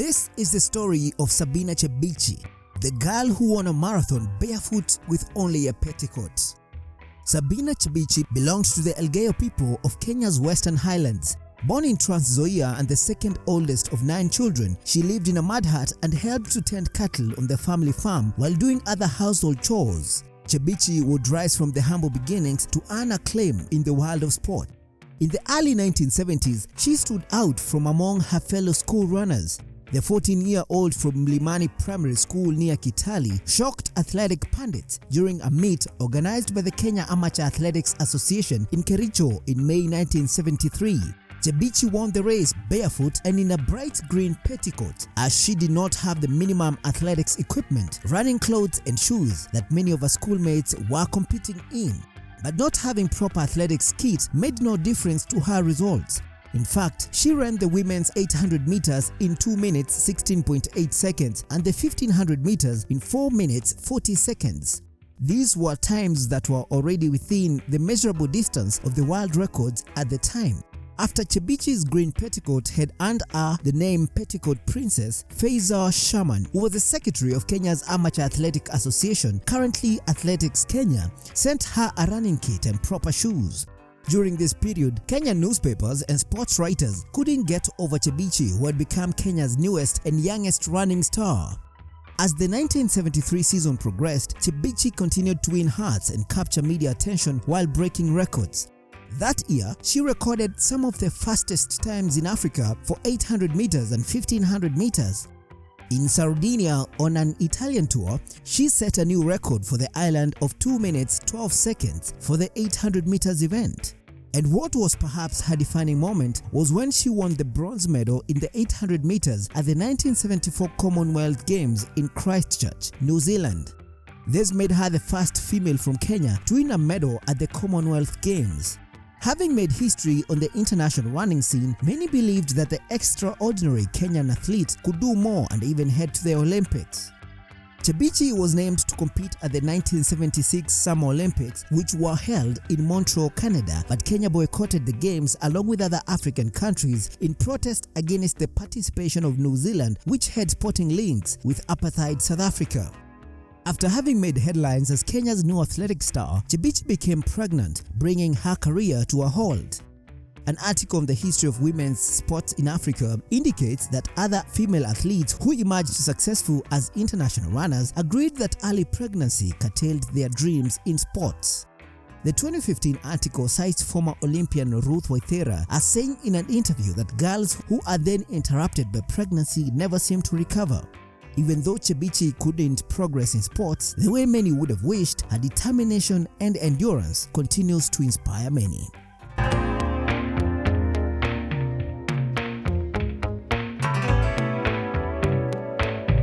This is the story of Sabina Chebichi, the girl who won a marathon barefoot with only a petticoat. Sabina Chebichi belongs to the Elgeyo people of Kenya's Western Highlands. Born in Trans Nzoia and the second oldest of 9 children, she lived in a mud hut and helped to tend cattle on the family farm while doing other household chores. Chebichi would rise from the humble beginnings to earn acclaim in the world of sport. In the early 1970s, she stood out from among her fellow school runners. The 14-year-old from Mlimani Primary School near Kitale shocked athletic pundits during a meet organized by the Kenya Amateur Athletics Association in Kericho in May 1973. Chebichi won the race barefoot and in a bright green petticoat, as she did not have the minimum athletics equipment, running clothes and shoes that many of her schoolmates were competing in. But not having proper athletics kit made no difference to her results. In fact, she ran the women's 800 meters in 2 minutes 16.8 seconds and the 1500 meters in 4 minutes 40 seconds. These were times that were already within the measurable distance of the world records at the time. After Chebichi's green petticoat had earned her the name Petticoat Princess, Faiza Sharman, who was the secretary of Kenya's Amateur Athletic Association, currently Athletics Kenya, sent her a running kit and proper shoes. During this period, Kenyan newspapers and sports writers couldn't get over Chebichi, who had become Kenya's newest and youngest running star. As the 1973 season progressed, Chebichi continued to win hearts and capture media attention while breaking records. That year, she recorded some of the fastest times in Africa for 800 meters and 1500 meters. In Sardinia on an Italian tour, she set a new record for the island of 2 minutes 12 seconds for the 800 meters event. And what was perhaps her defining moment was when she won the bronze medal in the 800 meters at the 1974 Commonwealth Games in Christchurch, New Zealand. This made her the first female from Kenya to win a medal at the Commonwealth Games. Having made history on the international running scene, many believed that the extraordinary Kenyan athlete could do more and even head to the Olympics. Chebichi was named to compete at the 1976 Summer Olympics, which were held in Montreal, Canada, but Kenya boycotted the games along with other African countries in protest against the participation of New Zealand, which had sporting links with apartheid South Africa. After having made headlines as Kenya's new athletic star, Chebichi became pregnant, bringing her career to a halt. An article on the history of women's sports in Africa indicates that other female athletes who emerged successful as international runners agreed that early pregnancy curtailed their dreams in sports. The 2015 article cites former Olympian Ruth Waithera as saying in an interview that girls who are then interrupted by pregnancy never seem to recover. Even though Chebichi couldn't progress in sports the way many would have wished, her determination and endurance continues to inspire many.